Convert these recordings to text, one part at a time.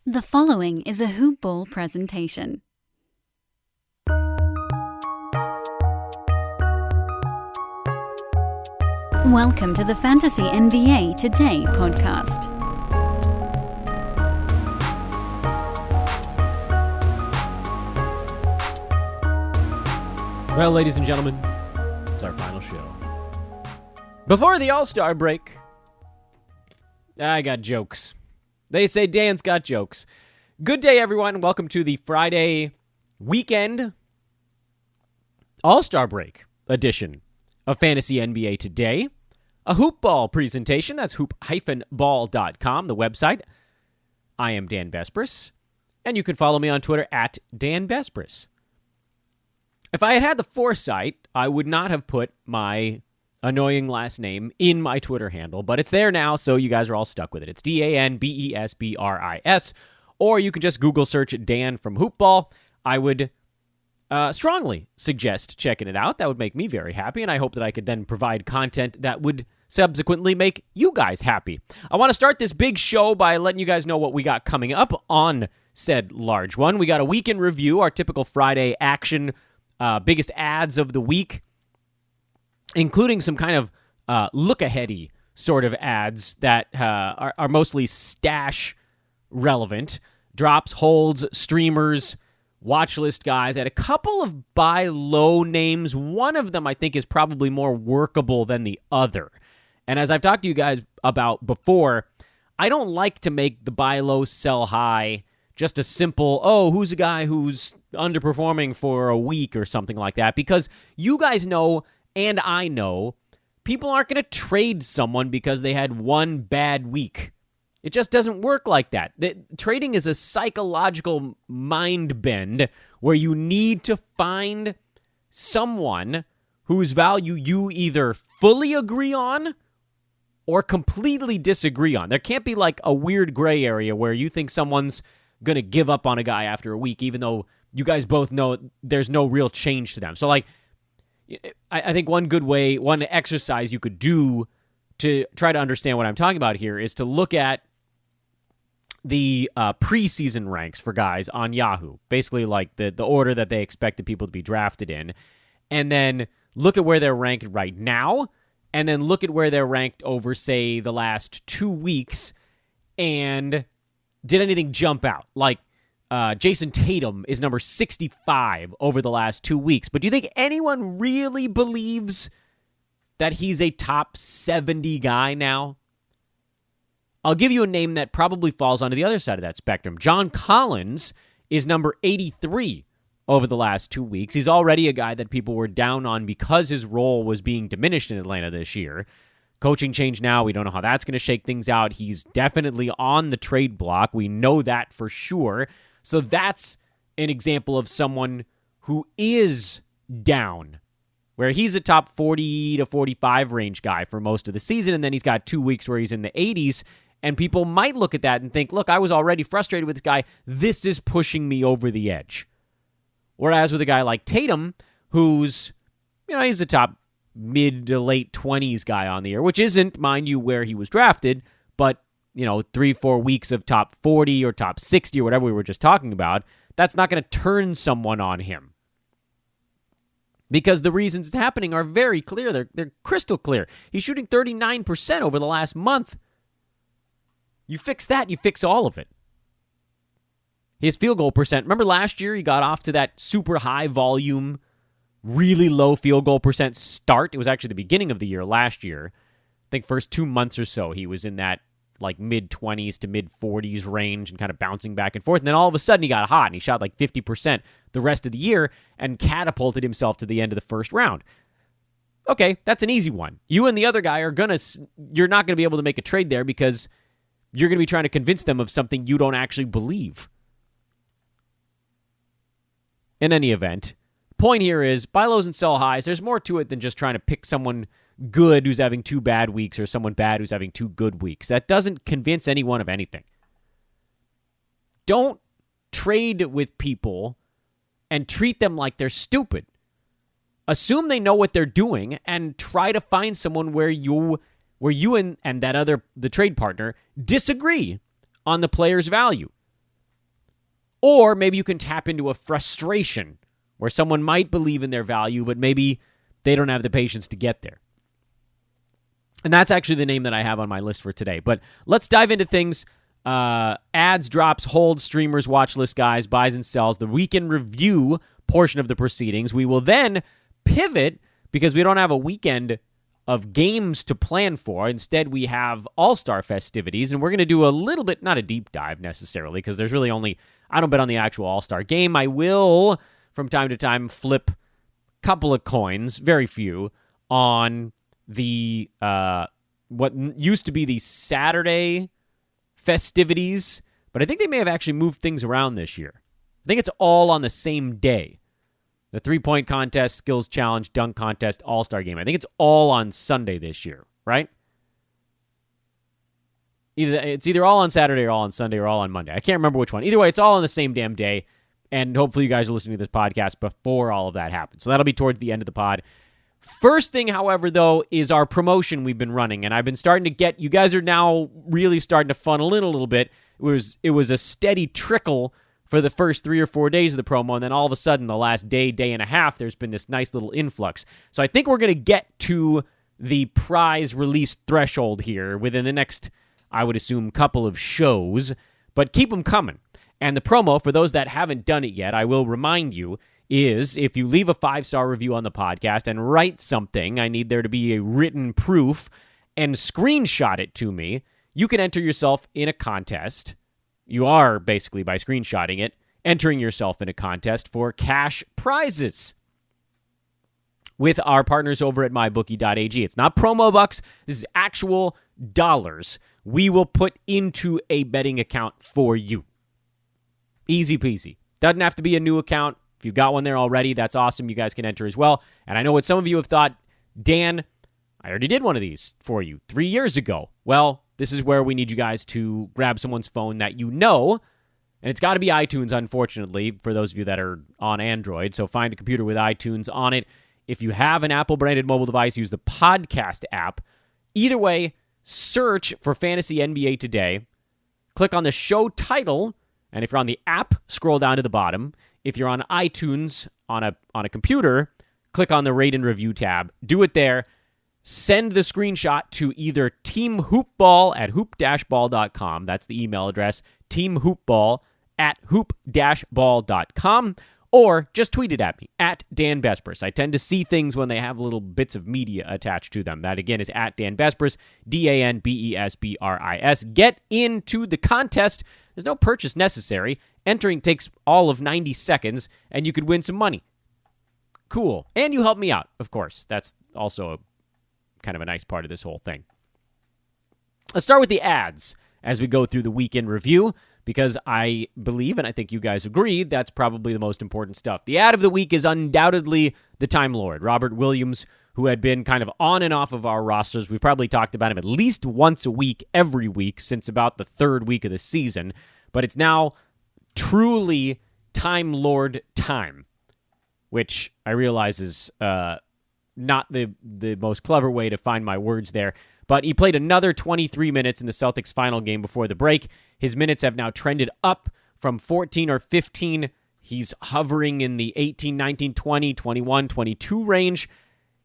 The following is a Hoop Ball presentation. Welcome to the Fantasy NBA Today podcast. Well, ladies and gentlemen, it's our final show. Before the All-Star break, I got jokes. They say Dan's got jokes. Good day, everyone. Welcome to the Friday weekend All-Star break edition of Fantasy NBA Today. A hoop ball presentation. That's hoop-ball.com, the website. I am Dan Bespris, and you can follow me on Twitter at Dan Bespris. If I had had the foresight, I would not have put my annoying last name in my Twitter handle, but it's there now, so you guys are all stuck with it. It's DanBesbris, or you can just Google search Dan from Hoopball. I would strongly suggest checking it out. That would make me very happy, and I hope that I could then provide content that would subsequently make you guys happy. I want to start this big show by letting you guys know what we got coming up on said large one. We got a week in review, our typical Friday action, biggest ads of the week, including some kind of look-aheady sort of ads that are mostly stash relevant. Drops, holds, streamers, watch list guys. I had a couple of buy low names. One of them I think is probably more workable than the other. And as I've talked to you guys about before, I don't like to make the buy low, sell high just a simple, who's a guy who's underperforming for a week or something like that, because you guys know, and I know, people aren't going to trade someone because they had one bad week. It just doesn't work like that. Trading is a psychological mind bend where you need to find someone whose value you either fully agree on or completely disagree on. There can't be like a weird gray area where you think someone's going to give up on a guy after a week, even though you guys both know there's no real change to them. So, like, I think one good way, one exercise you could do to try to understand what I'm talking about here is to look at the preseason ranks for guys on Yahoo, basically like the order that they expected people to be drafted in, and then look at where they're ranked right now, and then look at where they're ranked over, say, the last 2 weeks, and did anything jump out? Like, Jashan Tate is number 65 over the last 2 weeks. But do you think anyone really believes that he's a top 70 guy now? I'll give you a name that probably falls onto the other side of that spectrum. John Collins is number 83 over the last 2 weeks. He's already a guy that people were down on because his role was being diminished in Atlanta this year. Coaching change now. We don't know how that's going to shake things out. He's definitely on the trade block. We know that for sure. So that's an example of someone who is down, where he's a top 40 to 45 range guy for most of the season, and then he's got 2 weeks where he's in the 80s, and people might look at that and think, look, I was already frustrated with this guy. This is pushing me over the edge. Whereas with a guy like Tatum, who's, he's a top mid to late 20s guy on the year, which isn't, mind you, where he was drafted, but 3-4 weeks of top 40 or top 60 or whatever we were just talking about, that's not going to turn someone on him. Because the reasons it's happening are very clear. They're crystal clear. He's shooting 39% over the last month. You fix that, you fix all of it. His field goal percent, remember last year he got off to that super high volume, really low field goal percent start? It was actually the beginning of the year last year. I think first 2 months or so he was in that like mid-20s to mid-40s range and kind of bouncing back and forth. And then all of a sudden he got hot and he shot like 50% the rest of the year and catapulted himself to the end of the first round. Okay, that's an easy one. You and the other guy you're not going to be able to make a trade there because you're going to be trying to convince them of something you don't actually believe. In any event, point here is buy lows and sell highs. There's more to it than just trying to pick someone good who's having 2 bad weeks or someone bad who's having 2 good weeks. That doesn't convince anyone of anything. Don't trade with people and treat them like they're stupid. Assume they know what they're doing and try to find someone where you and that other, the trade partner, disagree on the player's value. Or maybe you can tap into a frustration where someone might believe in their value, but maybe they don't have the patience to get there. And that's actually the name that I have on my list for today. But let's dive into things. Ads, drops, holds, streamers, watch list guys, buys and sells, the weekend review portion of the proceedings. We will then pivot because we don't have a weekend of games to plan for. Instead, we have All-Star festivities, and we're going to do a little bit, not a deep dive necessarily, because there's really only, I don't bet on the actual All-Star game. I will, from time to time, flip a couple of coins, very few, on the, what used to be the Saturday festivities, but I think they may have actually moved things around this year. I think it's all on the same day. The three-point contest, skills challenge, dunk contest, all-star game. I think it's all on Sunday this year, right? It's either all on Saturday or all on Sunday or all on Monday. I can't remember which one. Either way, it's all on the same damn day, and hopefully you guys are listening to this podcast before all of that happens. So that'll be towards the end of the pod. First thing, however, though, is our promotion we've been running, and I've been starting to get, you guys are now really starting to funnel in a little bit. It was a steady trickle for the first 3 or 4 days of the promo, and then all of a sudden, the last day and a half, there's been this nice little influx. So I think we're going to get to the prize release threshold here within the next, I would assume, couple of shows, but keep them coming. And the promo, for those that haven't done it yet, I will remind you, is if you leave a 5-star review on the podcast and write something, I need there to be a written proof, and screenshot it to me, you can enter yourself in a contest. You are, basically, by screenshotting it, entering yourself in a contest for cash prizes with our partners over at mybookie.ag. It's not promo bucks. This is actual dollars we will put into a betting account for you. Easy peasy. Doesn't have to be a new account. If you've got one there already, that's awesome. You guys can enter as well. And I know what some of you have thought, Dan, I already did one of these for you 3 years ago. Well, this is where we need you guys to grab someone's phone that you know, and it's got to be iTunes, unfortunately, for those of you that are on Android. So find a computer with iTunes on it. If you have an Apple-branded mobile device, use the podcast app. Either way, search for Fantasy NBA Today. Click on the show title, and if you're on the app, scroll down to the bottom. If you're on iTunes on a computer, click on the Rate and Review tab. Do it there. Send the screenshot to either teamhoopball at hoop-ball.com. That's the email address, teamhoopball at hoop-ball.com. Or just tweet it at me, at Dan Bespris. I tend to see things when they have little bits of media attached to them. That, again, is at Dan Bespris, DanBesbris. Get into the contest. There's no purchase necessary. Entering takes all of 90 seconds, and you could win some money. Cool. And you help me out, of course. That's also kind of a nice part of this whole thing. Let's start with the ads as we go through the weekend review, because I believe, and I think you guys agree, that's probably the most important stuff. The ad of the week is undoubtedly the Time Lord, Robert Williams, who had been kind of on and off of our rosters. We've probably talked about him at least once a week, every week, since about the third week of the season. But it's now truly Time Lord time, which I realize is not the most clever way to find my words there. But he played another 23 minutes in the Celtics' final game before the break. His minutes have now trended up from 14 or 15. He's hovering in the 18, 19, 20, 21, 22 range.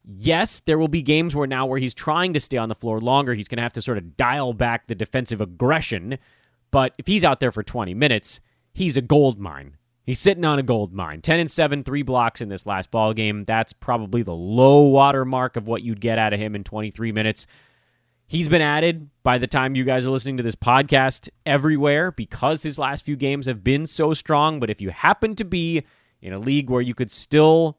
Yes, there will be games where he's trying to stay on the floor longer. He's going to have to sort of dial back the defensive aggression. But if he's out there for 20 minutes, he's a gold mine. He's sitting on a gold mine. 10 and 7, 3 blocks in this last ball game. That's probably the low water mark of what you'd get out of him in 23 minutes. He's been added, by the time you guys are listening to this podcast, everywhere because his last few games have been so strong. But if you happen to be in a league where you could still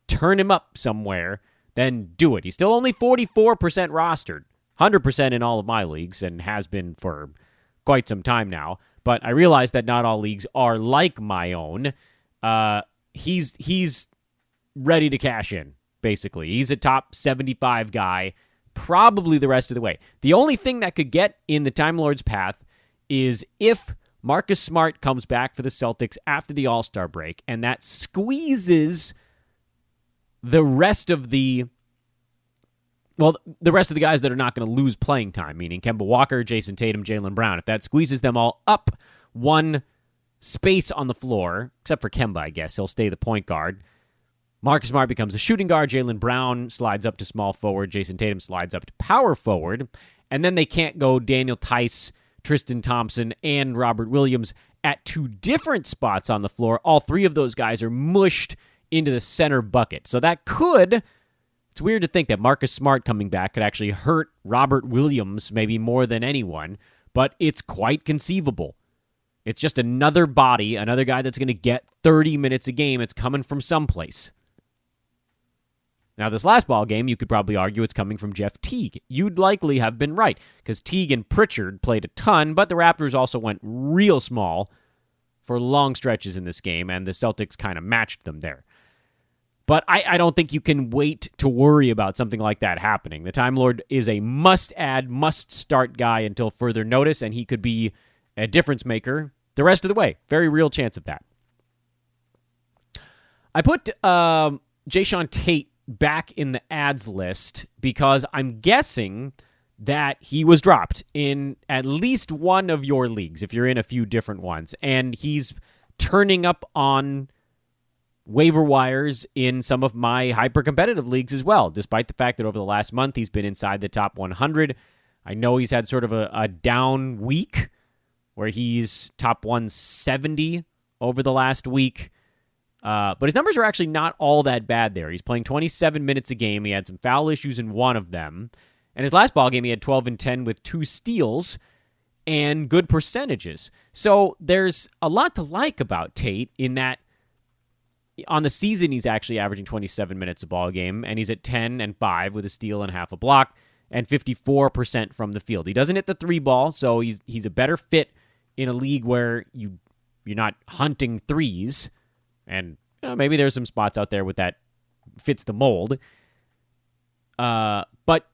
turn him up somewhere, then do it. He's still only 44% rostered, 100% in all of my leagues, and has been for quite some time now. But I realize that not all leagues are like my own. He's ready to cash in, basically. He's a top 75 guy, probably the rest of the way. The only thing that could get in the Time Lord's path is if Marcus Smart comes back for the Celtics after the All-Star break, and that squeezes the rest of the guys that are not going to lose playing time, meaning Kemba Walker, Jason Tatum, Jalen Brown. If that squeezes them all up one space on the floor, except for Kemba, I guess. He'll stay the point guard. Marcus Smart becomes a shooting guard. Jalen Brown slides up to small forward. Jason Tatum slides up to power forward. And then they can't go Daniel Tice, Tristan Thompson, and Robert Williams at two different spots on the floor. All three of those guys are mushed into the center bucket. So that could, it's weird to think that Marcus Smart coming back could actually hurt Robert Williams maybe more than anyone, but it's quite conceivable. It's just another body, another guy that's going to get 30 minutes a game. It's coming from someplace. Now, this last ball game, you could probably argue it's coming from Jeff Teague. You'd likely have been right, because Teague and Pritchard played a ton, but the Raptors also went real small for long stretches in this game, and the Celtics kind of matched them there. But I don't think you can wait to worry about something like that happening. The Time Lord is a must-add, must-start guy until further notice, and he could be a difference maker the rest of the way. Very real chance of that. I put Jashan Tate back in the ads list because I'm guessing that he was dropped in at least one of your leagues, if you're in a few different ones, and he's turning up on waiver wires in some of my hyper-competitive leagues as well, despite the fact that over the last month he's been inside the top 100. I know he's had sort of a down week where he's top 170 over the last week. But his numbers are actually not all that bad there. He's playing 27 minutes a game. He had some foul issues in one of them. And his last ball game, he had 12 and 10 with 2 steals and good percentages. So there's a lot to like about Tate in that on the season, he's actually averaging 27 minutes a ball game, and he's at 10 and 5 with a steal and half a block and 54% from the field. He doesn't hit the 3 ball, so he's a better fit in a league where you're not hunting threes. And maybe there's some spots out there with that fits the mold. But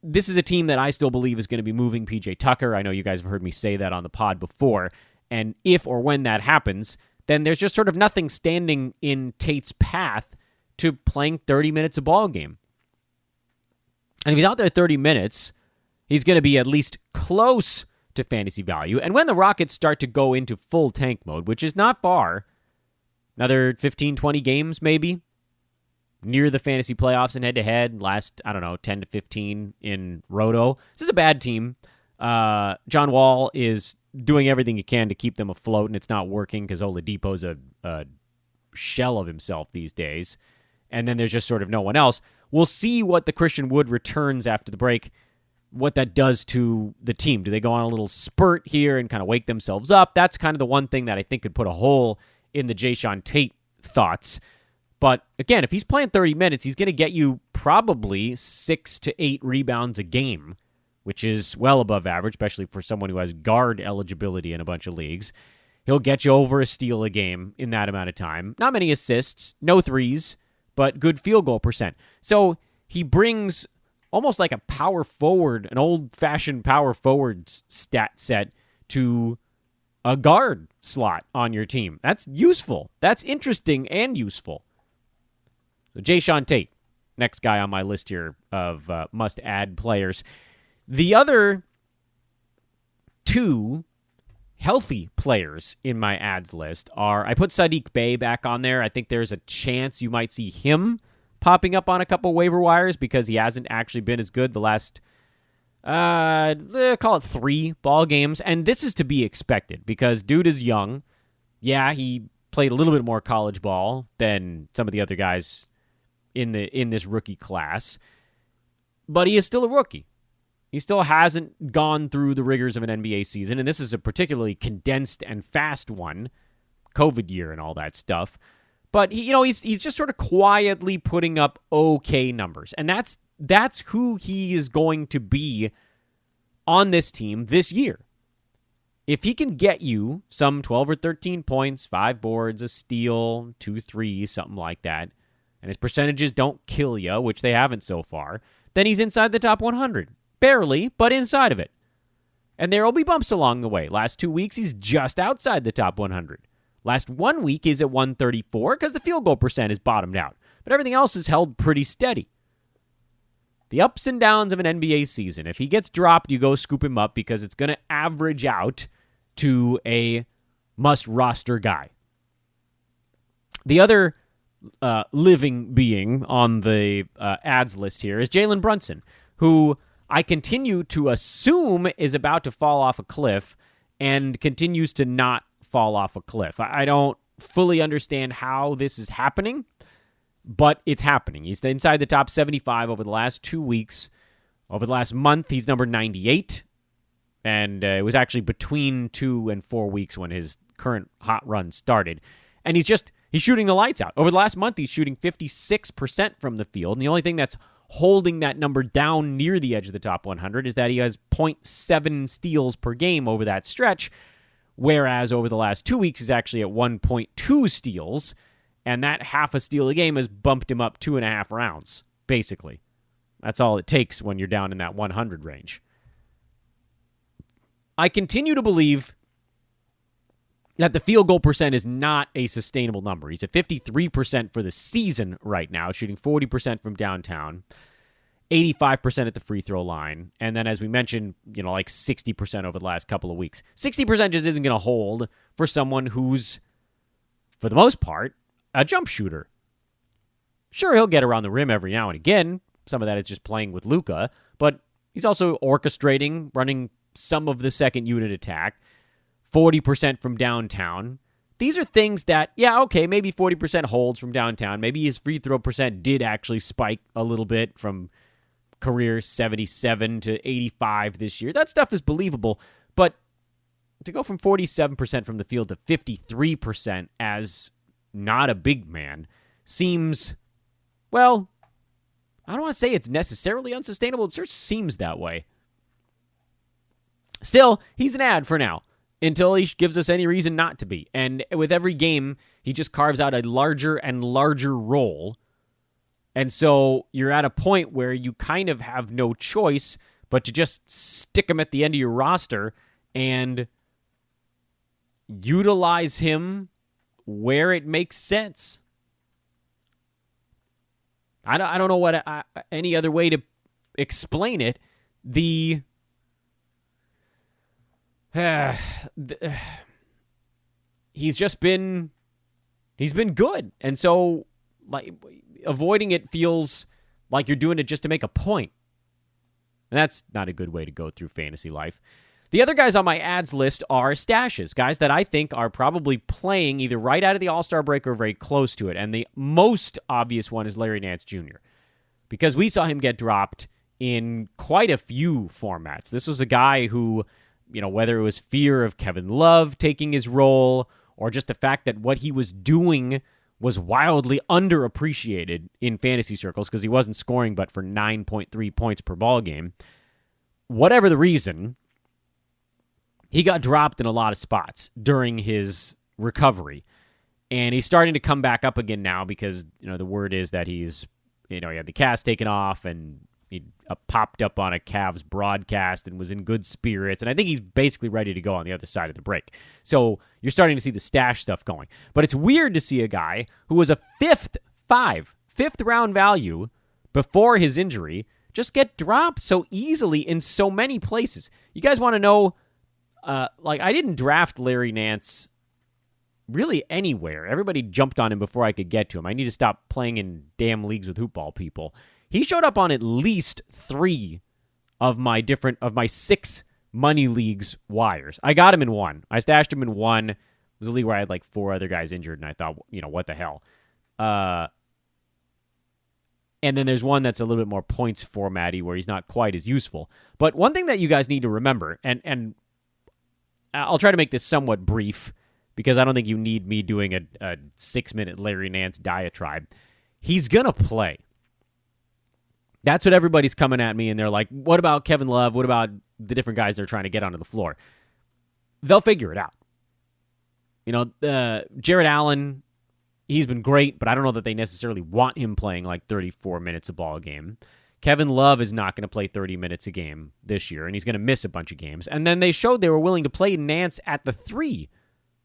this is a team that I still believe is going to be moving PJ Tucker. I know you guys have heard me say that on the pod before. And if or when that happens, then there's just sort of nothing standing in Tate's path to playing 30 minutes a ball game. And if he's out there 30 minutes, he's going to be at least close to fantasy value. And when the Rockets start to go into full tank mode, which is not far, another 15, 20 games maybe, near the fantasy playoffs and head-to-head, last, 10 to 15 in Roto. This is a bad team. John Wall is doing everything he can to keep them afloat, and it's not working because Oladipo's a shell of himself these days. And then there's just sort of no one else. We'll see what the Christian Wood returns after the break, what that does to the team. Do they go on a little spurt here and kind of wake themselves up? That's kind of the one thing that I think could put a hole in the Jashan Tate thoughts. But again, if he's playing 30 minutes, he's going to get you probably 6 to 8 rebounds a game, which is well above average, especially for someone who has guard eligibility in a bunch of leagues. He'll get you over a steal a game in that amount of time. Not many assists, no threes, but good field goal percent. So he brings almost like a power forward, an old-fashioned power forward stat set to a guard slot on your team. That's useful. That's interesting and useful. So Jashan Tate, next guy on my list here of must-add players. The other 2 healthy players in my ads list are, I put Saddiq Bey back on there. I think there's a chance you might see him popping up on a couple waiver wires because he hasn't actually been as good the last, call it 3 ball games. And this is to be expected because dude is young. Yeah, he played a little bit more college ball than some of the other guys in this rookie class, but he is still a rookie. He still hasn't gone through the rigors of an NBA season, and this is a particularly condensed and fast one, COVID year and all that stuff. But he's just sort of quietly putting up okay numbers, and that's who he is going to be on this team this year. If he can get you some 12 or 13 points, 5 boards, a steal, 2 threes, something like that, and his percentages don't kill you, which they haven't so far, then he's inside the top 100. Barely, but inside of it. And there will be bumps along the way. Last 2 weeks, he's just outside the top 100. Last 1 week, he's at 134 because the field goal percent is bottomed out. But everything else is held pretty steady. The ups and downs of an NBA season. If he gets dropped, you go scoop him up because it's going to average out to a must-roster guy. The other living being on the ads list here is Jalen Brunson, who I continue to assume is about to fall off a cliff and continues to not fall off a cliff. I don't fully understand how this is happening, but it's happening. He's inside the top 75 over the last 2 weeks. Over the last month, he's number 98, and it was actually between 2 and 4 weeks when his current hot run started. And he's shooting the lights out. Over the last month, he's shooting 56% from the field, and the only thing that's holding that number down near the edge of the top 100 is that he has 0.7 steals per game over that stretch, whereas over the last 2 weeks, he's actually at 1.2 steals, and that half a steal a game has bumped him up 2.5 rounds, basically. That's all it takes when you're down in that 100 range. I continue to believe that the field goal percent is not a sustainable number. He's at 53% for the season right now, shooting 40% from downtown, 85% at the free throw line, and then, as we mentioned, like 60% over the last couple of weeks. 60% just isn't going to hold for someone who's, for the most part, a jump shooter. Sure, he'll get around the rim every now and again. Some of that is just playing with Luka, but he's also orchestrating, running some of the second unit attack, 40% from downtown. These are things that, maybe 40% holds from downtown. Maybe his free throw percent did actually spike a little bit from career 77 to 85 this year. That stuff is believable, but to go from 47% from the field to 53% as not a big man seems, well, I don't want to say it's necessarily unsustainable. It sure seems that way. Still, he's an ad for now, until he gives us any reason not to be. And with every game, he just carves out a larger and larger role. And so you're at a point where you kind of have no choice but to just stick him at the end of your roster and utilize him where it makes sense. I don't know what any other way to explain it. He's been good, and so like avoiding it feels like you're doing it just to make a point, and that's not a good way to go through fantasy life. The other guys on my ads list are stashes, guys that I think are probably playing either right out of the All-Star break or very close to it, and the most obvious one is Larry Nance Jr., because we saw him get dropped in quite a few formats. This was a guy who, whether it was fear of Kevin Love taking his role or just the fact that what he was doing was wildly underappreciated in fantasy circles because he wasn't scoring but for 9.3 points per ball game. Whatever the reason, he got dropped in a lot of spots during his recovery. And he's starting to come back up again now because, the word is that he's, he had the cast taken off and he popped up on a Cavs broadcast and was in good spirits. And I think he's basically ready to go on the other side of the break. So you're starting to see the stash stuff going. But it's weird to see a guy who was a fifth round value before his injury just get dropped so easily in so many places. You guys want to know, I didn't draft Larry Nance really anywhere. Everybody jumped on him before I could get to him. I need to stop playing in damn leagues with hoopball people. He showed up on at least 3 of my 6 money leagues wires. I got him in 1. I stashed him in 1. It was a league where I had 4 other guys injured, and I thought, what the hell? And then there's one that's a little bit more points formatty where he's not quite as useful. But one thing that you guys need to remember, and I'll try to make this somewhat brief because I don't think you need me doing a 6-minute Larry Nance diatribe. He's going to play. That's what everybody's coming at me, and they're like, what about Kevin Love? What about the different guys they're trying to get onto the floor? They'll figure it out. Jared Allen, he's been great, but I don't know that they necessarily want him playing 34 minutes a ball game. Kevin Love is not going to play 30 minutes a game this year, and he's going to miss a bunch of games. And then they showed they were willing to play Nance at the 3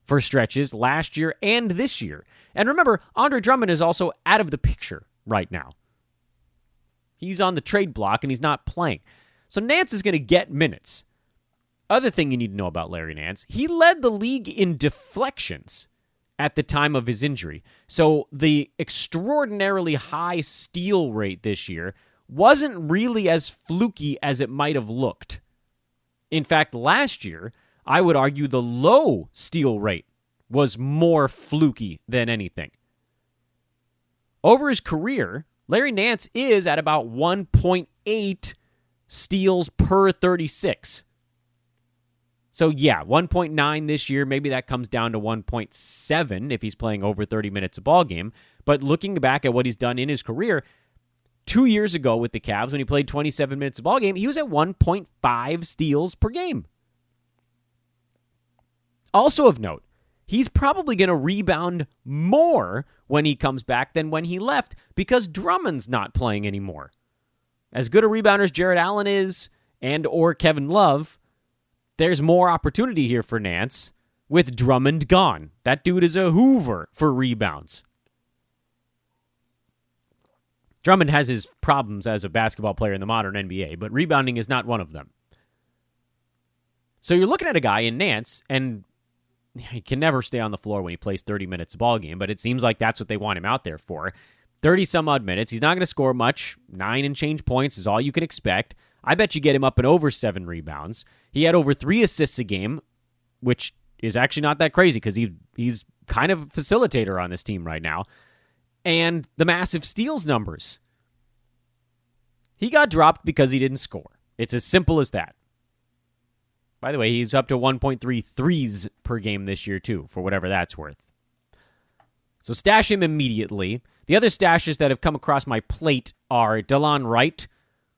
for stretches last year and this year. And remember, Andre Drummond is also out of the picture right now. He's on the trade block, and he's not playing. So Nance is going to get minutes. Other thing you need to know about Larry Nance, he led the league in deflections at the time of his injury. So the extraordinarily high steal rate this year wasn't really as fluky as it might have looked. In fact, last year, I would argue the low steal rate was more fluky than anything. Over his career, Larry Nance is at about 1.8 steals per 36. So yeah, 1.9 this year. Maybe that comes down to 1.7 if he's playing over 30 minutes a ball game. But looking back at what he's done in his career, 2 years ago with the Cavs when he played 27 minutes a ball game, he was at 1.5 steals per game. Also of note, he's probably going to rebound more when he comes back than when he left because Drummond's not playing anymore. As good a rebounder as Jarrett Allen is and or Kevin Love, there's more opportunity here for Nance with Drummond gone. That dude is a hoover for rebounds. Drummond has his problems as a basketball player in the modern NBA, but rebounding is not one of them. So you're looking at a guy in Nance, and he can never stay on the floor when he plays 30 minutes a ball game, but it seems like that's what they want him out there for. 30-some-odd minutes. He's not going to score much. 9 and change points is all you can expect. I bet you get him up and over 7 rebounds. He had over 3 assists a game, which is actually not that crazy because he's kind of a facilitator on this team right now. And the massive steals numbers. He got dropped because he didn't score. It's as simple as that. By the way, he's up to 1.3 threes per game this year, too, for whatever that's worth. So stash him immediately. The other stashes that have come across my plate are Delon Wright,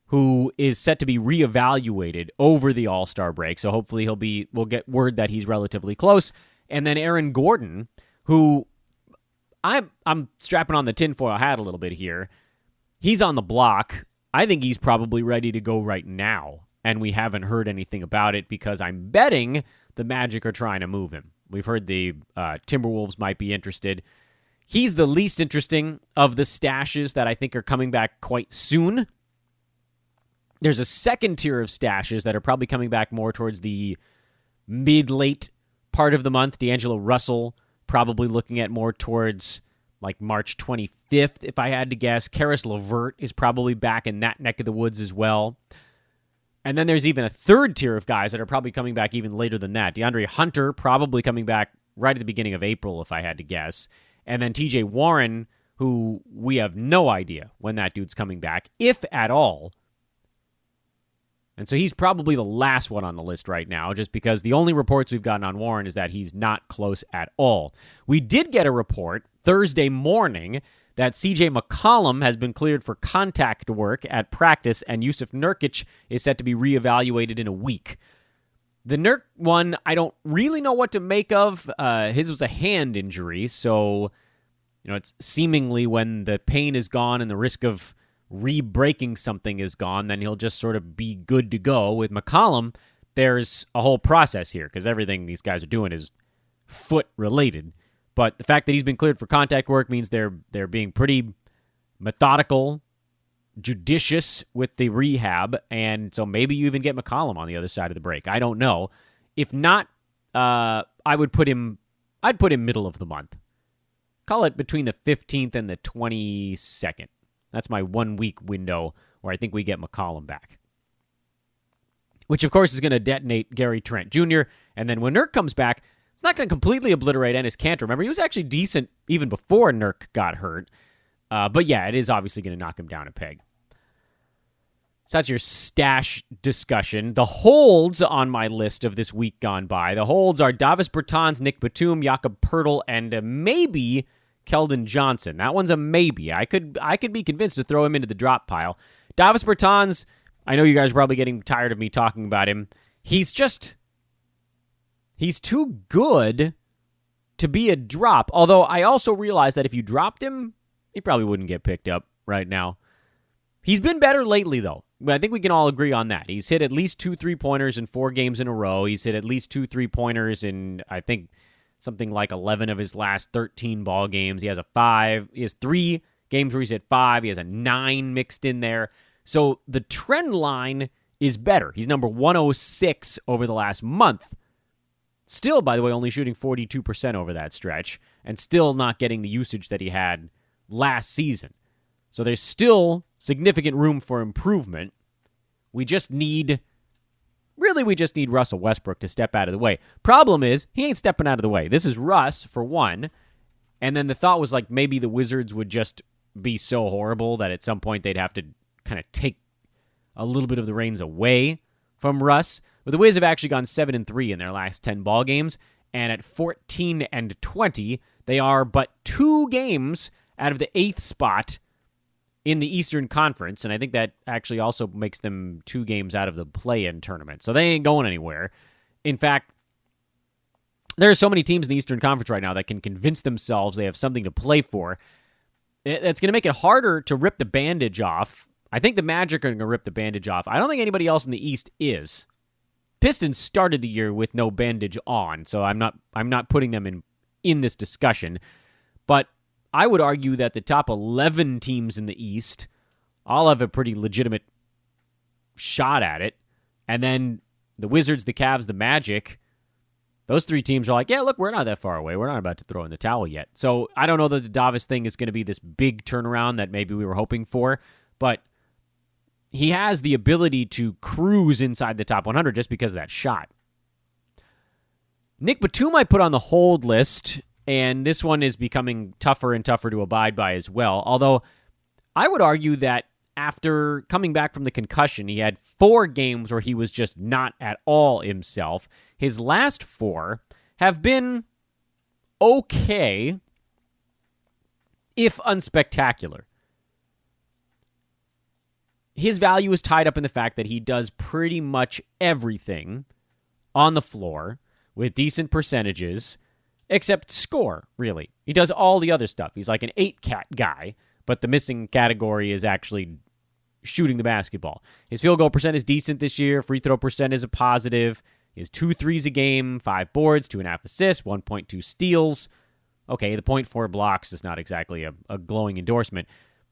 who is set to be reevaluated over the All-Star break. So hopefully we'll get word that he's relatively close. And then Aaron Gordon, who I'm strapping on the tinfoil hat a little bit here. He's on the block. I think he's probably ready to go right now. And we haven't heard anything about it because I'm betting the Magic are trying to move him. We've heard the Timberwolves might be interested. He's the least interesting of the stashes that I think are coming back quite soon. There's a second tier of stashes that are probably coming back more towards the mid-late part of the month. D'Angelo Russell probably looking at more towards like March 25th, if I had to guess. Karis LeVert is probably back in that neck of the woods as well. And then there's even a third tier of guys that are probably coming back even later than that. DeAndre Hunter probably coming back right at the beginning of April, if I had to guess. And then TJ Warren, who we have no idea when that dude's coming back, if at all. And so he's probably the last one on the list right now, just because the only reports we've gotten on Warren is that he's not close at all. We did get a report Thursday morning that C.J. McCollum has been cleared for contact work at practice, and Yusuf Nurkic is set to be reevaluated in a week. The Nurk one, I don't really know what to make of. His was a hand injury, so it's seemingly when the pain is gone and the risk of re-breaking something is gone, then he'll just sort of be good to go. With McCollum, there's a whole process here because everything these guys are doing is foot-related. But the fact that he's been cleared for contact work means they're being pretty methodical, judicious with the rehab, and so maybe you even get McCollum on the other side of the break. I don't know. If not, I'd put him middle of the month. Call it between the 15th and the 22nd. That's my 1 week window where I think we get McCollum back. Which, of course, is going to detonate Gary Trent Jr., and then when Nurk comes back, it's not going to completely obliterate Enes Kanter. Remember, he was actually decent even before Nurk got hurt. But yeah, it is obviously going to knock him down a peg. So that's your stash discussion. The holds on my list of this week gone by. The holds are Davis Bertans, Nick Batum, Jakob Poeltl, and maybe Keldon Johnson. That one's a maybe. I could be convinced to throw him into the drop pile. Davis Bertans, I know you guys are probably getting tired of me talking about him. He's too good to be a drop. Although I also realize that if you dropped him, he probably wouldn't get picked up right now. He's been better lately, though. I think we can all agree on that. He's hit at least 2 3-pointers in 4 games in a row. He's hit at least 2 3-pointers in, I think, something like 11 of his last 13 ball games. He has 3 games where he's hit 5. He has a 9 mixed in there. So the trend line is better. He's number 106 over the last month. Still, by the way, only shooting 42% over that stretch and still not getting the usage that he had last season. So there's still significant room for improvement. We just need Russell Westbrook to step out of the way. Problem is, he ain't stepping out of the way. This is Russ, for one. And then the thought was like maybe the Wizards would just be so horrible that at some point they'd have to kind of take a little bit of the reins away from Russ. But the Wiz have actually gone 7-3 in their last 10 ball games, and at 14-20, they are but 2 games out of the 8th spot in the Eastern Conference, and I think that actually also makes them 2 games out of the play-in tournament. So they ain't going anywhere. In fact, there are so many teams in the Eastern Conference right now that can convince themselves they have something to play for. It's going to make it harder to rip the bandage off. I think the Magic are going to rip the bandage off. I don't think anybody else in the East is. Pistons started the year with no bandage on, so I'm not putting them in this discussion. But I would argue that the top 11 teams in the East all have a pretty legitimate shot at it. And then the Wizards, the Cavs, the Magic, those 3 teams are like, yeah, look, we're not that far away. We're not about to throw in the towel yet. So I don't know that the Davis thing is going to be this big turnaround that maybe we were hoping for, but he has the ability to cruise inside the top 100 just because of that shot. Nick Batum I put on the hold list, and this one is becoming tougher and tougher to abide by as well. Although I would argue that after coming back from the concussion, he had 4 games where he was just not at all himself. His last 4 have been okay, if unspectacular. His value is tied up in the fact that he does pretty much everything on the floor with decent percentages, except score, really. He does all the other stuff. He's like an 8-cat guy, but the missing category is actually shooting the basketball. His field goal percent is decent this year. Free throw percent is a positive. He has 2 threes a game, 5 boards, 2.5 assists, 1.2 steals. Okay, the 0.4 blocks is not exactly a glowing endorsement.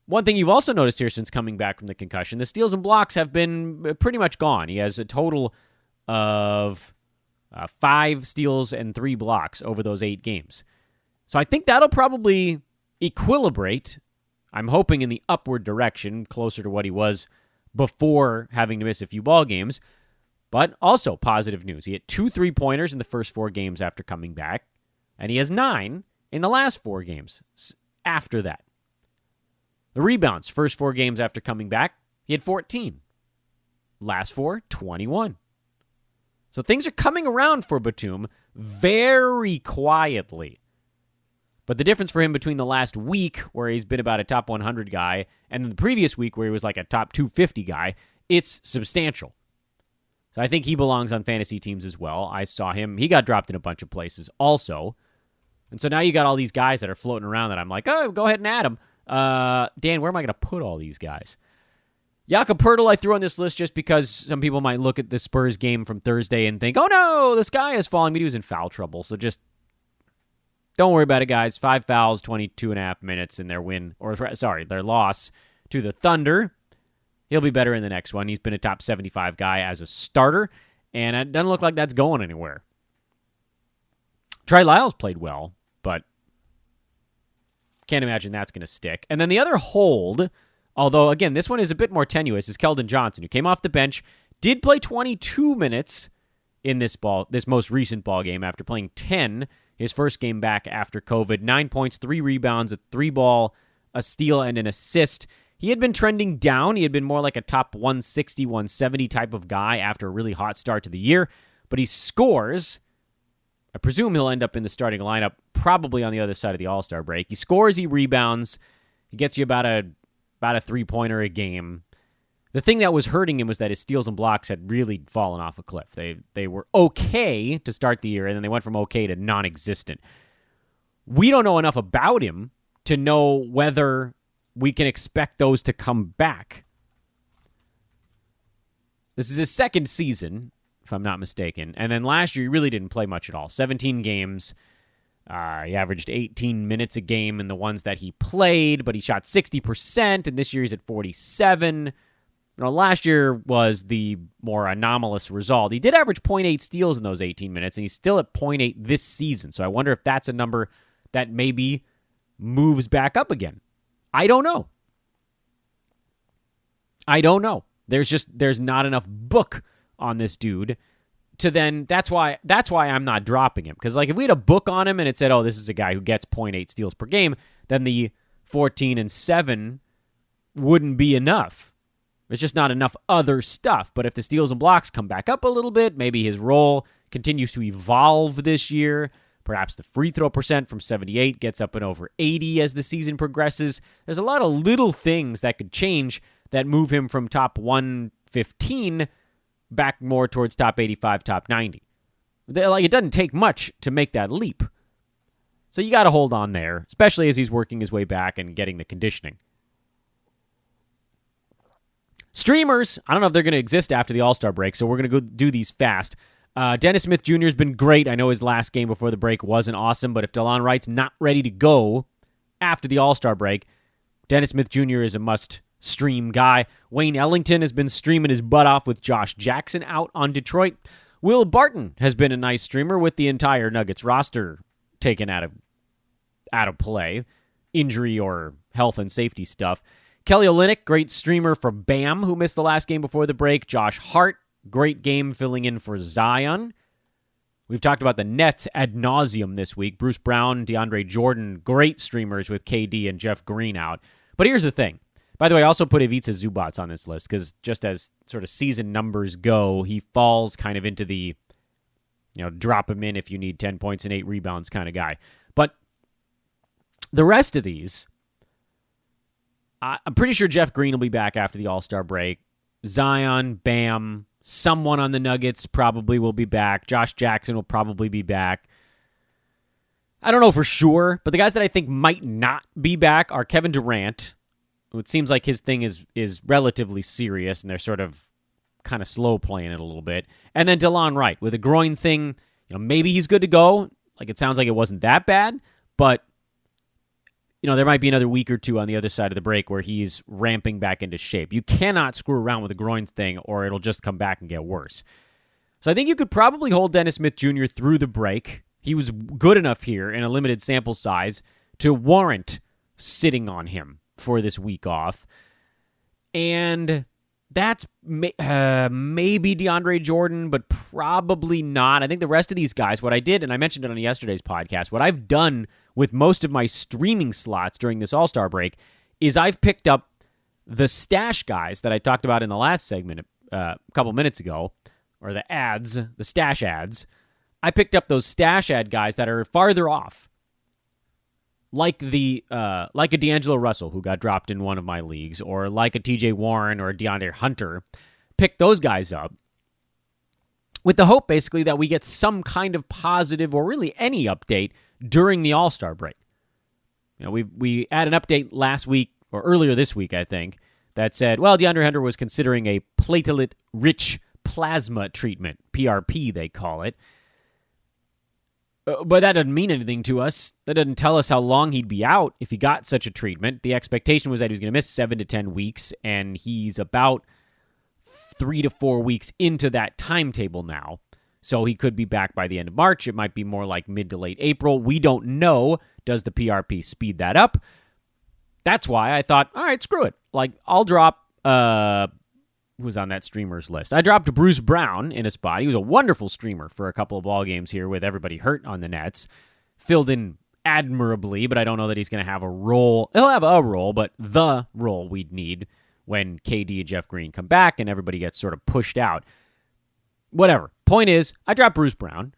One thing you've also noticed here since coming back from the concussion, the steals and blocks have been pretty much gone. He has a total of 5 steals and 3 blocks over those 8 games. So I think that'll probably equilibrate, I'm hoping, in the upward direction, closer to what he was before having to miss a few ball games. But also positive news. He had 2 3-pointers in the first 4 games after coming back, and he has 9 in the last 4 games after that. The rebounds, first 4 games after coming back, he had 14. Last 4, 21. So things are coming around for Batum very quietly. But the difference for him between the last week, where he's been about a top 100 guy, and the previous week, where he was like a top 250 guy, it's substantial. So I think he belongs on fantasy teams as well. I saw him. He got dropped in a bunch of places also. And so now you got all these guys that are floating around that I'm like, oh, go ahead and add them. Dan, where am I going to put all these guys? Jakob Poeltl I threw on this list just because some people might look at the Spurs game from Thursday and think, oh no, the sky is falling, but he was in foul trouble. So just don't worry about it, guys. 5 fouls, 22.5 minutes in their their loss to the Thunder. He'll be better in the next one. He's been a top 75 guy as a starter, and it doesn't look like that's going anywhere. Trey Lyles played well, but can't imagine that's going to stick. And then the other hold, although, again, this one is a bit more tenuous, is Keldon Johnson, who came off the bench, did play 22 minutes in this most recent ball game after playing 10 his first game back after COVID. 9 points, 3 rebounds, a 3-ball, a steal, and an assist. He had been trending down. He had been more like a top 160, 170 type of guy after a really hot start to the year. But he scores. I presume he'll end up in the starting lineup, probably on the other side of the All-Star break. He scores, he rebounds. He gets you about a 3-pointer a game. The thing that was hurting him was that his steals and blocks had really fallen off a cliff. They were okay to start the year, and then they went from okay to non-existent. We don't know enough about him to know whether we can expect those to come back. This is his second season, if I'm not mistaken. And then last year, he really didn't play much at all. 17 games. He averaged 18 minutes a game in the ones that he played, but he shot 60%, and this year he's at 47%. Last year was the more anomalous result. He did average 0.8 steals in those 18 minutes, and he's still at 0.8 this season. So I wonder if that's a number that maybe moves back up again. I don't know. There's not enough book on this dude to then, that's why I'm not dropping him. Because like if we had a book on him and it said, oh, this is a guy who gets 0.8 steals per game, then the 14 and 7 wouldn't be enough. There's just not enough other stuff. But if the steals and blocks come back up a little bit, maybe his role continues to evolve this year. Perhaps the free throw percent from 78 gets up and over 80 as the season progresses. There's a lot of little things that could change that move him from top 115 back more towards top 85, top 90. Like, it doesn't take much to make that leap. So you got to hold on there, especially as he's working his way back and getting the conditioning. Streamers, I don't know if they're going to exist after the All-Star break, so we're going to go do these fast. Dennis Smith Jr. has been great. I know his last game before the break wasn't awesome, but if Delon Wright's not ready to go after the All-Star break, Dennis Smith Jr. is a must-stream guy. Wayne Ellington has been streaming his butt off with Josh Jackson out on Detroit. Will Barton has been a nice streamer with the entire Nuggets roster taken out of play, injury or health and safety stuff. Kelly Olynyk, great streamer for Bam, who missed the last game before the break. Josh Hart, great game filling in for Zion. We've talked about the Nets ad nauseum this week. Bruce Brown, DeAndre Jordan, great streamers with KD and Jeff Green out. But here's the thing. By the way, I also put Ivica Zubac on this list because just as sort of season numbers go, he falls kind of into the, drop him in if you need 10 points and 8 rebounds kind of guy. But the rest of these, I'm pretty sure Jeff Green will be back after the All-Star break. Zion, Bam, someone on the Nuggets probably will be back. Josh Jackson will probably be back. I don't know for sure, but the guys that I think might not be back are Kevin Durant, who it seems like his thing is relatively serious, and they're sort of kind of slow playing it a little bit. And then Delon Wright with a groin thing. Maybe he's good to go. Like, it sounds like it wasn't that bad, but there might be another week or two on the other side of the break where he's ramping back into shape. You cannot screw around with a groin thing or it'll just come back and get worse. So I think you could probably hold Dennis Smith Jr. through the break. He was good enough here in a limited sample size to warrant sitting on him for this week off. And that's maybe DeAndre Jordan, but probably not. I think the rest of these guys, what I did, and I mentioned it on yesterday's podcast, what I've done with most of my streaming slots during this All-Star break is I've picked up the stash guys that I talked about in the last segment a couple minutes ago, or the stash ads. I picked up those stash ad guys that are farther off, like a D'Angelo Russell, who got dropped in one of my leagues, or like a TJ Warren or a DeAndre Hunter. Pick those guys up with the hope, basically, that we get some kind of positive or really any update during the All-Star break. We had an update last week, or earlier this week, I think, that said, well, DeAndre Hunter was considering a platelet-rich plasma treatment, PRP they call it. But that doesn't mean anything to us. That doesn't tell us how long he'd be out if he got such a treatment. The expectation was that he was going to miss 7 to 10 weeks, and he's about 3 to 4 weeks into that timetable now. So he could be back by the end of March. It might be more like mid to late April. We don't know. Does the PRP speed that up? That's why I thought, all right, screw it. Like, I'll drop, who was on that streamers list? I dropped Bruce Brown in a spot. He was a wonderful streamer for a couple of ball games here with everybody hurt on the Nets. Filled in admirably, but I don't know that he's going to have a role. He'll have a role, but the role we'd need when KD and Jeff Green come back and everybody gets sort of pushed out. Whatever. Point is, I dropped Bruce Brown,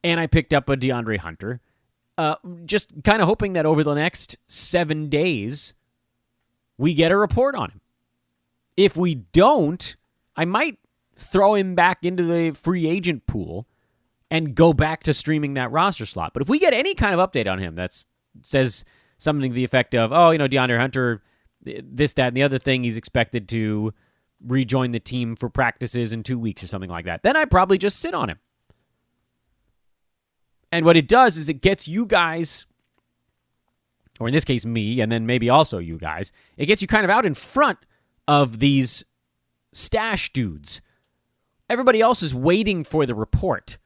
and I picked up a DeAndre Hunter, just kind of hoping that over the next 7 days, we get a report on him. If we don't, I might throw him back into the free agent pool and go back to streaming that roster slot. But if we get any kind of update on him that says something to the effect of, DeAndre Hunter, this, that, and the other thing, he's expected to rejoin the team for practices in 2 weeks or something like that, then I'd probably just sit on him. And what it does is it gets you guys, or in this case me, and then maybe also you guys, it gets you kind of out in front of these stash dudes. Everybody else is waiting for the report.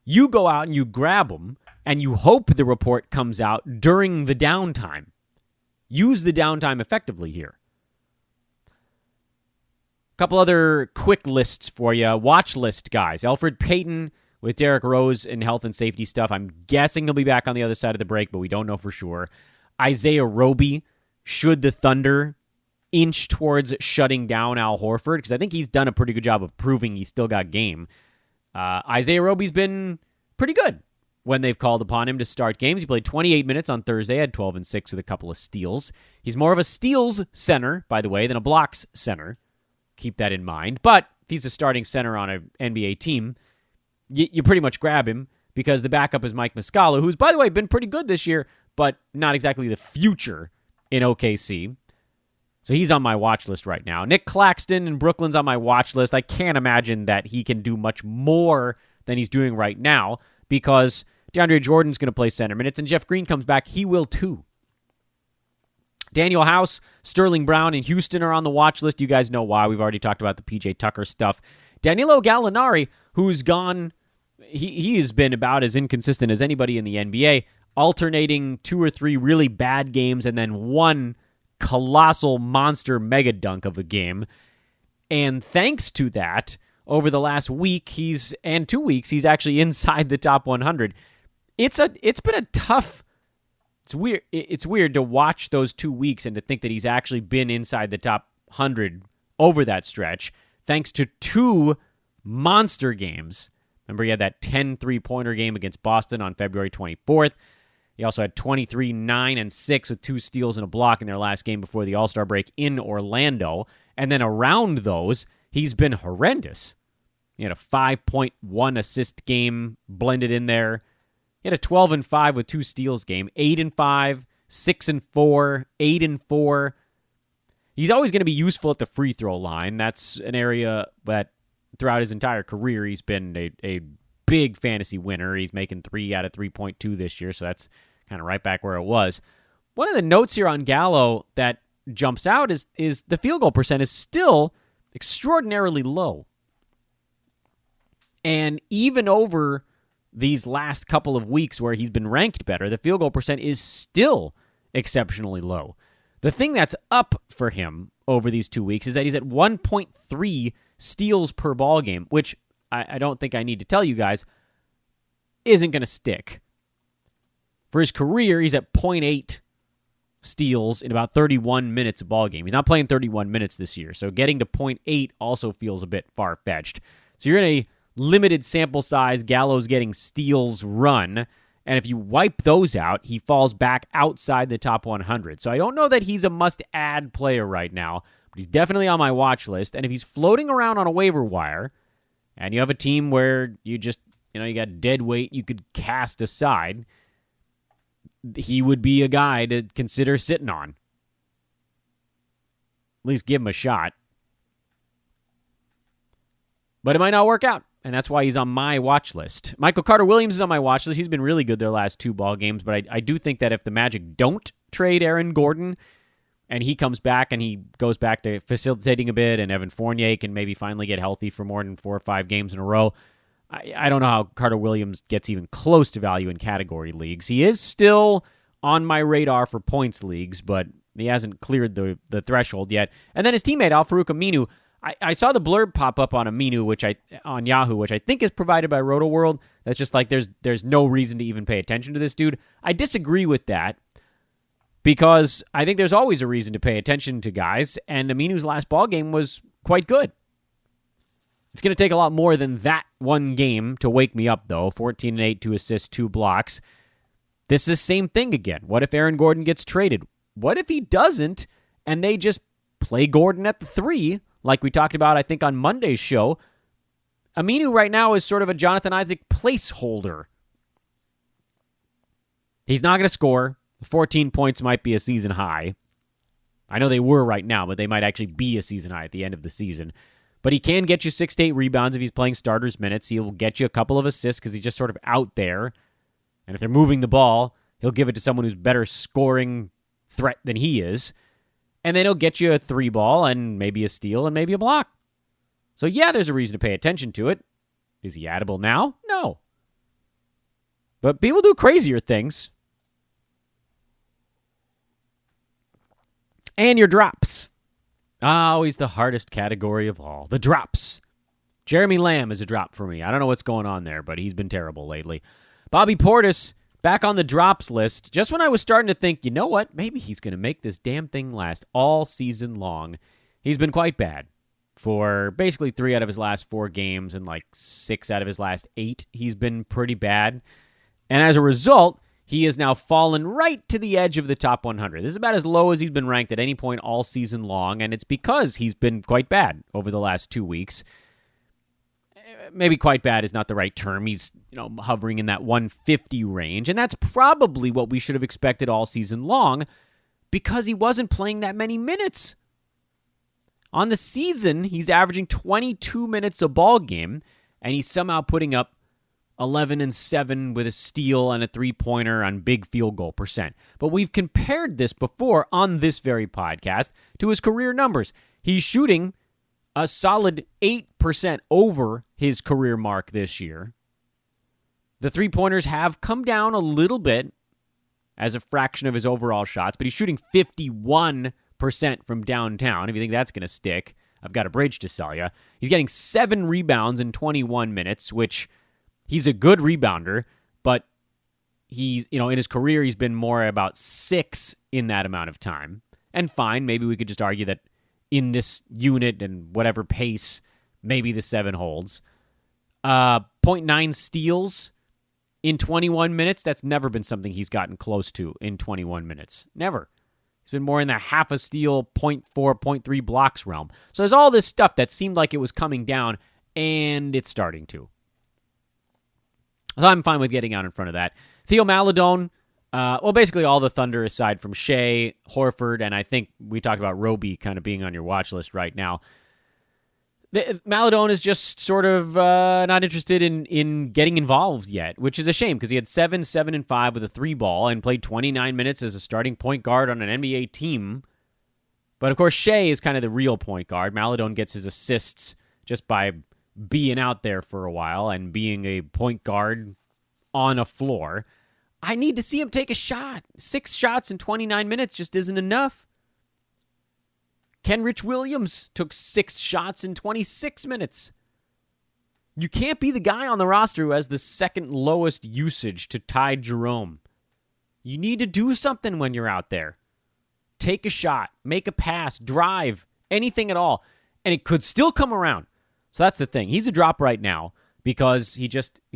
You go out and you grab them, and you hope the report comes out during the downtime. Use the downtime effectively here. A couple other quick lists for you. Watch list guys. Elfrid Payton with Derrick Rose and health and safety stuff. I'm guessing he'll be back on the other side of the break, but we don't know for sure. Isaiah Roby, should the Thunder inch towards shutting down Al Horford, because I think he's done a pretty good job of proving he's still got game. Isaiah Roby's been pretty good when they've called upon him to start games. He played 28 minutes on Thursday, had 12 and 6 with a couple of steals. He's more of a steals center, by the way, than a blocks center. Keep that in mind. But if he's a starting center on an NBA team, you pretty much grab him, because the backup is Mike Muscala, who's, by the way, been pretty good this year, but not exactly the future in OKC. So he's on my watch list right now. Nick Claxton in Brooklyn's on my watch list. I can't imagine that he can do much more than he's doing right now, because DeAndre Jordan's going to play center minutes, and Jeff Green comes back. He will too. Daniel House, Sterling Brown, and Houston are on the watch list. You guys know why. We've already talked about the PJ Tucker stuff. Danilo Gallinari, who's gone, he has been about as inconsistent as anybody in the NBA, alternating 2 or 3 really bad games and then one colossal monster mega dunk of a game. And thanks to that, over the last week, 2 weeks, he's actually inside the top 100. It's been a tough. It's weird to watch those 2 weeks and to think that he's actually been inside the top 100 over that stretch, thanks to 2 monster games. Remember, he had that 10 3-pointer game against Boston on February 24th. He also had 23, 9, and 6 with 2 steals and a block in their last game before the All-Star break in Orlando. And then around those, he's been horrendous. He had a 5.1 assist game blended in there. He had a 12 and 5 with 2 steals game, 8 and 5, 6 and 4, 8 and 4. He's always going to be useful at the free throw line. That's an area that throughout his entire career he's been a big fantasy winner. He's making 3 out of 3.2 this year, so that's kind of right back where it was. One of the notes here on Gallo that jumps out is the field goal percent is still extraordinarily low. And even over these last couple of weeks where he's been ranked better, the field goal percent is still exceptionally low. The thing that's up for him over these 2 weeks is that he's at 1.3 steals per ball game, which I don't think I need to tell you guys isn't going to stick. For his career, he's at 0.8 steals in about 31 minutes a ball game. He's not playing 31 minutes this year, so getting to 0.8 also feels a bit far-fetched. So you're in a limited sample size, Gallo's getting steals run, and if you wipe those out, he falls back outside the top 100. So I don't know that he's a must-add player right now, but he's definitely on my watch list, and if he's floating around on a waiver wire, and you have a team where you just, you got dead weight you could cast aside, he would be a guy to consider sitting on. At least give him a shot. But it might not work out, and that's why he's on my watch list. Michael Carter-Williams is on my watch list. He's been really good their last 2 ball games, but I do think that if the Magic don't trade Aaron Gordon and he comes back and he goes back to facilitating a bit and Evan Fournier can maybe finally get healthy for more than 4 or 5 games in a row, I don't know how Carter-Williams gets even close to value in category leagues. He is still on my radar for points leagues, but he hasn't cleared the threshold yet. And then his teammate, Furukaminu, I saw the blurb pop up on Aminu, on Yahoo, which I think is provided by RotoWorld. That's just like there's no reason to even pay attention to this dude. I disagree with that because I think there's always a reason to pay attention to guys, and Aminu's last ball game was quite good. It's going to take a lot more than that one game to wake me up, though. 14 and 8, 2 assists, 2 blocks. This is the same thing again. What if Aaron Gordon gets traded? What if he doesn't, and they just play Gordon at the 3, like we talked about, I think, on Monday's show? Aminu right now is sort of a Jonathan Isaac placeholder. He's not going to score. 14 points might be a season high. I know they were right now, but they might actually be a season high at the end of the season. But he can get you 6 to 8 rebounds if he's playing starters minutes. He'll get you a couple of assists because he's just sort of out there. And if they're moving the ball, he'll give it to someone who's better scoring threat than he is. And then he'll get you a 3 ball and maybe a steal and maybe a block. So yeah, there's a reason to pay attention to it. Is he addable now? No. But people do crazier things. And your drops. Always the hardest category of all. The drops. Jeremy Lamb is a drop for me. I don't know what's going on there, but he's been terrible lately. Bobby Portis, back on the drops list. Just when I was starting to think, you know what? Maybe he's going to make this damn thing last all season long. He's been quite bad. For basically 3 out of his last 4 games and like 6 out of his last 8, he's been pretty bad. And as a result, he has now fallen right to the edge of the top 100. This is about as low as he's been ranked at any point all season long, and it's because he's been quite bad over the last 2 weeks. Maybe quite bad is not the right term. He's hovering in that 150 range, and that's probably what we should have expected all season long because he wasn't playing that many minutes. On the season, he's averaging 22 minutes a ball game, and he's somehow putting up 11 and 7 with a steal and a three-pointer on big field goal percent. But we've compared this before on this very podcast to his career numbers. He's shooting a solid 8% over his career mark this year. The three-pointers have come down a little bit as a fraction of his overall shots, but he's shooting 51% from downtown. If you think that's going to stick, I've got a bridge to sell you. He's getting 7 rebounds in 21 minutes, which he's a good rebounder, but he's, in his career, he's been more about 6 in that amount of time. And fine, maybe we could just argue that in this unit and whatever pace, maybe the 7 holds. 0.9 steals in 21 minutes. That's never been something he's gotten close to in 21 minutes. Never. He's been more in the half a steal, 0.4, 0.3 blocks realm. So there's all this stuff that seemed like it was coming down, and it's starting to. So I'm fine with getting out in front of that. Theo Maledon, basically all the Thunder aside from Shea, Horford, and I think we talked about Roby kind of being on your watch list right now. Maledon is just sort of not interested in getting involved yet, which is a shame because he had 7, 7, and 5 with a 3-ball and played 29 minutes as a starting point guard on an NBA team. But of course, Shea is kind of the real point guard. Maledon gets his assists just by being out there for a while and being a point guard on a floor. I need to see him take a shot. 6 shots in 29 minutes just isn't enough. Kenrich Williams took 6 shots in 26 minutes. You can't be the guy on the roster who has the second lowest usage to tie Jerome. You need to do something when you're out there. Take a shot, make a pass, drive, anything at all, and it could still come around. So that's the thing. He's a drop right now because he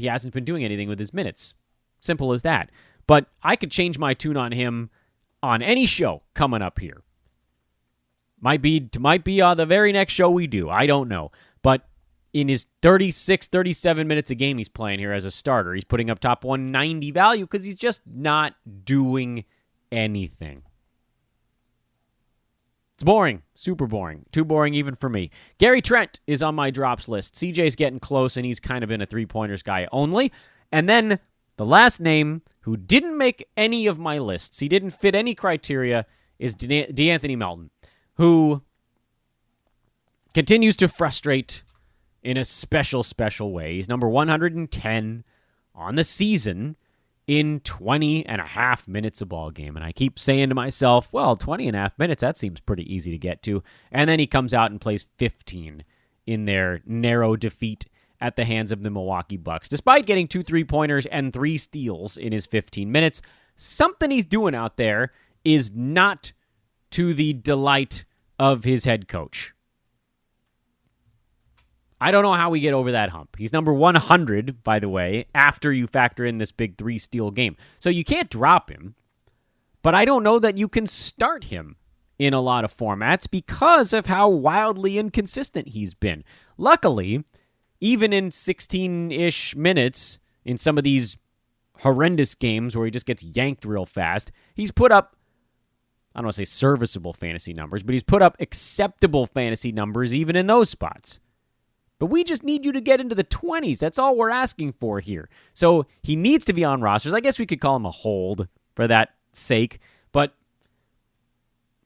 hasn't been doing anything with his minutes. Simple as that. But I could change my tune on him on any show coming up here. Might be the very next show we do. I don't know. But in his 36, 37 minutes a game he's playing here as a starter, he's putting up top 190 value because he's just not doing anything. It's boring. Super boring. Too boring even for me. Gary Trent is on my drops list. CJ's getting close, and he's kind of been a three-pointers guy only. And then the last name who didn't make any of my lists, he didn't fit any criteria, is DeAnthony Melton, who continues to frustrate in a special, special way. He's number 110 on the season in 20 and a half minutes a ball game. And I keep saying to myself, well, 20 and a half minutes, that seems pretty easy to get to. And then he comes out and plays 15 in their narrow defeat at the hands of the Milwaukee Bucks. Despite getting 2 3-pointers and 3 steals in his 15 minutes, something he's doing out there is not to the delight of his head coach. I don't know how we get over that hump. He's number 100, by the way, after you factor in this big 3-steal game. So you can't drop him, but I don't know that you can start him in a lot of formats because of how wildly inconsistent he's been. Luckily, even in 16-ish minutes in some of these horrendous games where he just gets yanked real fast, he's put up, I don't want to say serviceable fantasy numbers, but he's put up acceptable fantasy numbers even in those spots. But we just need you to get into the 20s. That's all we're asking for here. So he needs to be on rosters. I guess we could call him a hold for that sake. But,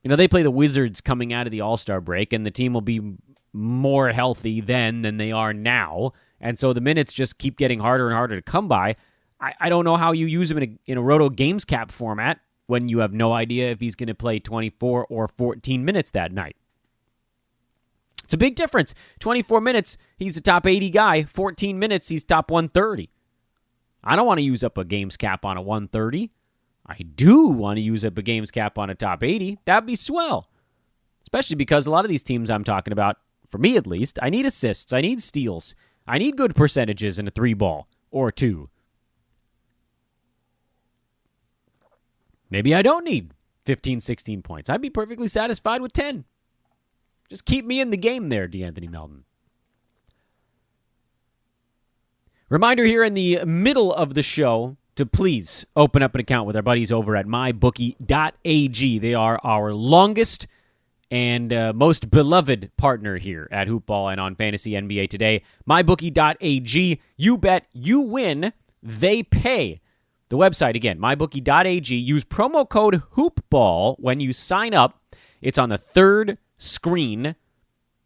they play the Wizards coming out of the All-Star break, and the team will be more healthy then than they are now. And so the minutes just keep getting harder and harder to come by. I don't know how you use him in a Roto Games Cap format when you have no idea if he's going to play 24 or 14 minutes that night. It's a big difference. 24 minutes, he's a top 80 guy. 14 minutes, he's top 130. I don't want to use up a games cap on a 130. I do want to use up a games cap on a top 80. That'd be swell. Especially because a lot of these teams I'm talking about, for me at least, I need assists, I need steals, I need good percentages in a 3-ball or 2. Maybe I don't need 15, 16 points. I'd be perfectly satisfied with 10. Just keep me in the game there, DeAnthony Melton. Reminder here in the middle of the show to please open up an account with our buddies over at mybookie.ag. They are our longest and most beloved partner here at Hoopball and on Fantasy NBA Today. mybookie.ag. You bet, you win, they pay. The website, again, mybookie.ag. Use promo code HOOPBALL when you sign up. It's on the third screen,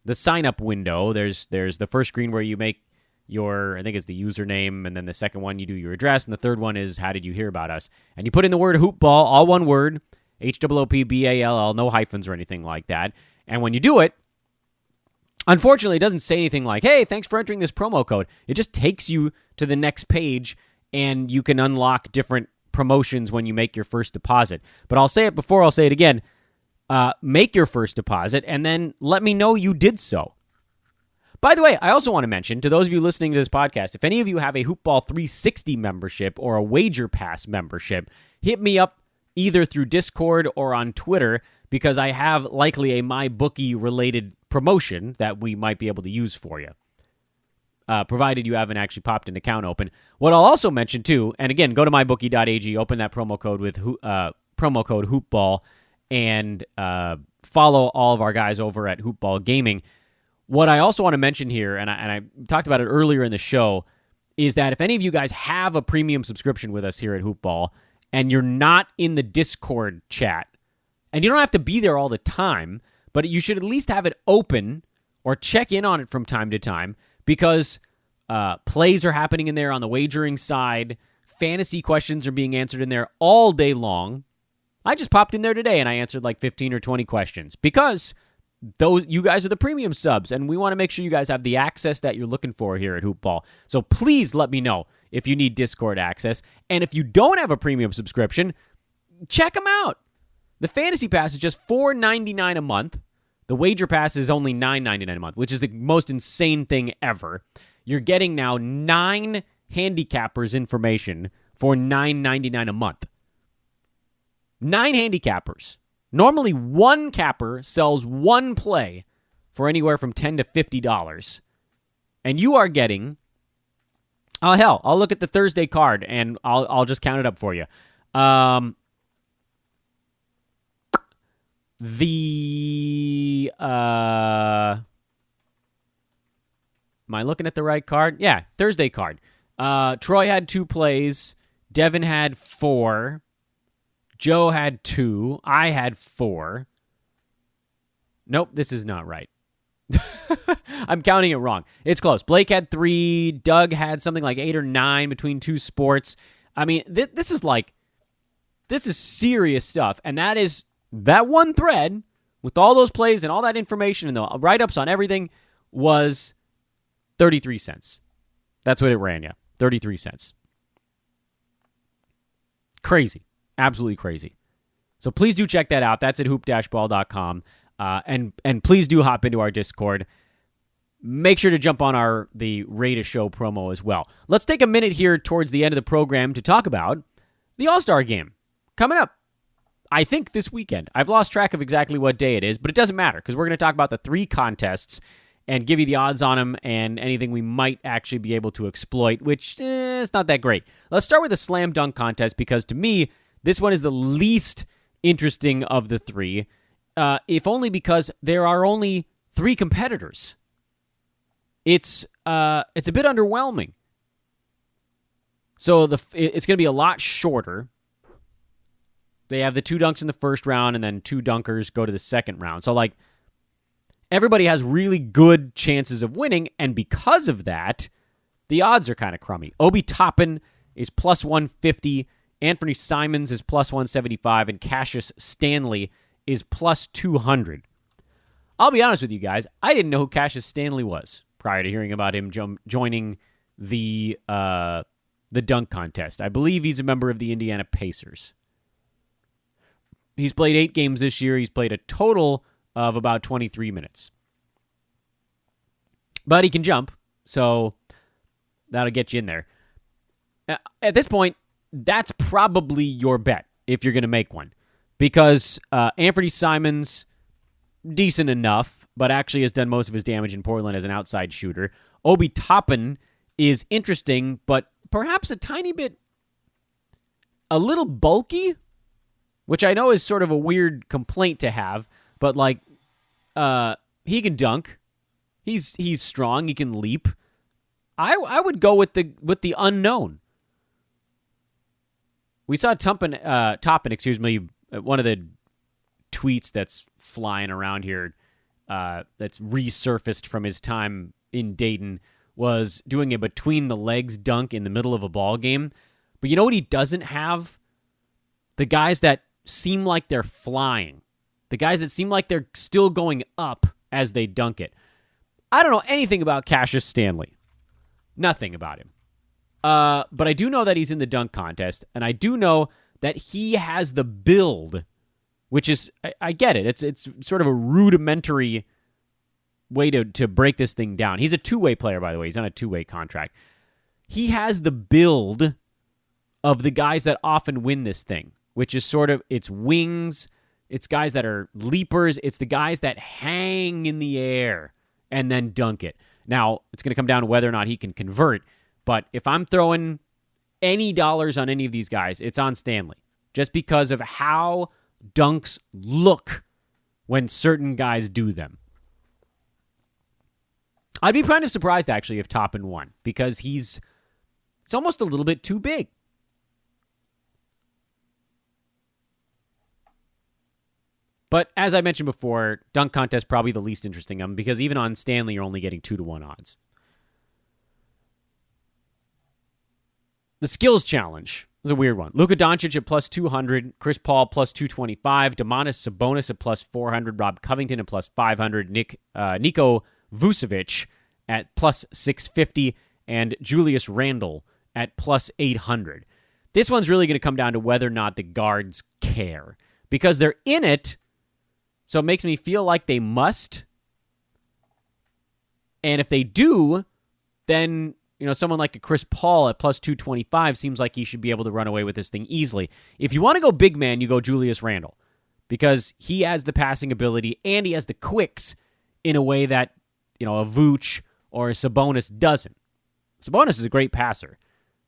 the sign-up window. There's the first screen where you make your, I think it's the username, and then the second one you do your address, and the third one is how did you hear about us. And you put in the word HOOPBALL, all one word, HOOPBALL, no hyphens or anything like that. And when you do it, unfortunately, it doesn't say anything like, hey, thanks for entering this promo code. It just takes you to the next page, and you can unlock different promotions when you make your first deposit. But I'll say it before, I'll say it again. Make your first deposit, and then let me know you did so. By the way, I also want to mention, to those of you listening to this podcast, if any of you have a Hoopball 360 membership or a Wager Pass membership, hit me up either through Discord or on Twitter, because I have likely a MyBookie-related promotion that we might be able to use for you. Provided you haven't actually popped an account open. What I'll also mention, too, and again, go to mybookie.ag, open that promo code with promo code HOOPBALL, and follow all of our guys over at Hoopball Gaming. What I also want to mention here, and I talked about it earlier in the show, is that if any of you guys have a premium subscription with us here at Hoopball, and you're not in the Discord chat, and you don't have to be there all the time, but you should at least have it open or check in on it from time to time, because plays are happening in there on the wagering side. Fantasy questions are being answered in there all day long. I just popped in there today and I answered like 15 or 20 questions because you guys are the premium subs, and we want to make sure you guys have the access that you're looking for here at Hoopball. So please let me know if you need Discord access. And if you don't have a premium subscription, check them out. The Fantasy Pass is just $4.99 a month. The Wager Pass is only $9.99 a month, which is the most insane thing ever. You're getting now 9 handicappers information for $9.99 a month. 9 handicappers. Normally, one capper sells one play for anywhere from $10 to $50. And you are getting... Oh, hell, I'll look at the Thursday card, and I'll just count it up for you. Am I looking at the right card? Yeah, Thursday card. Troy had 2 plays. Devin had 4. Joe had 2. I had 4. Nope, this is not right. I'm counting it wrong. It's close. Blake had 3. Doug had something like 8 or 9 between 2 sports. I mean, this is serious stuff. And that is that one thread with all those plays and all that information and the write-ups on everything was 33 cents. That's what it ran you. 33 cents. Crazy. Absolutely crazy. So please do check that out. That's at hoop-ball.com. And please do hop into our Discord. Make sure to jump on the Rate a Show promo as well. Let's take a minute here towards the end of the program to talk about the All-Star Game coming up. I think this weekend. I've lost track of exactly what day it is, but it doesn't matter because we're going to talk about the 3 contests and give you the odds on them and anything we might actually be able to exploit, which is not that great. Let's start with the slam dunk contest because to me, this one is the least interesting of the 3, if only because there are only 3 competitors. It's a bit underwhelming. So it's going to be a lot shorter. They have the 2 dunks in the first round, and then 2 dunkers go to the second round. So, everybody has really good chances of winning, and because of that, the odds are kind of crummy. Obi Toppin is plus 150, Anthony Simons is plus 175, and Cassius Stanley is plus 200. I'll be honest with you guys, I didn't know who Cassius Stanley was prior to hearing about him joining the dunk contest. I believe he's a member of the Indiana Pacers. He's played 8 games this year. He's played a total of about 23 minutes. But he can jump, so that'll get you in there. At this point, that's probably your bet if you're going to make one. Because Anthony Simons, decent enough, but actually has done most of his damage in Portland as an outside shooter. Obi Toppin is interesting, but perhaps a little bulky, which I know is sort of a weird complaint to have, but like, he can dunk. He's strong. He can leap. I would go with the unknown. We saw Toppin, one of the tweets that's flying around here, that's resurfaced from his time in Dayton, was doing a between the legs dunk in the middle of a ball game. But you know what he doesn't have? The guys that seem like they're flying. The guys that seem like they're still going up as they dunk it. I don't know anything about Cassius Stanley. Nothing about him. But I do know that he's in the dunk contest, and I do know that he has the build, which is, I get it. It's sort of a rudimentary way to break this thing down. He's a two-way player, by the way. He's on a two-way contract. He has the build of the guys that often win this thing, which is sort of, it's wings, it's guys that are leapers, it's the guys that hang in the air and then dunk it. Now, it's going to come down to whether or not he can convert, but if I'm throwing any dollars on any of these guys, it's on Stanley, just because of how dunks look when certain guys do them. I'd be kind of surprised, actually, if Toppin won, because it's almost a little bit too big. But as I mentioned before, dunk contest probably the least interesting of them, because even on Stanley, you're only getting 2-1 odds. The skills challenge is a weird one. Luka Doncic at plus 200, Chris Paul plus 225, Domantas Sabonis at plus 400, Rob Covington at plus 500, Niko Vucevic at plus 650, and Julius Randle at plus 800. This one's really going to come down to whether or not the guards care, because they're in it, so it makes me feel like they must. And if they do, then someone like a Chris Paul at plus 225 seems like he should be able to run away with this thing easily. If you want to go big man, you go Julius Randle, because he has the passing ability and he has the quicks in a way that, a Vooch or a Sabonis doesn't. Sabonis is a great passer,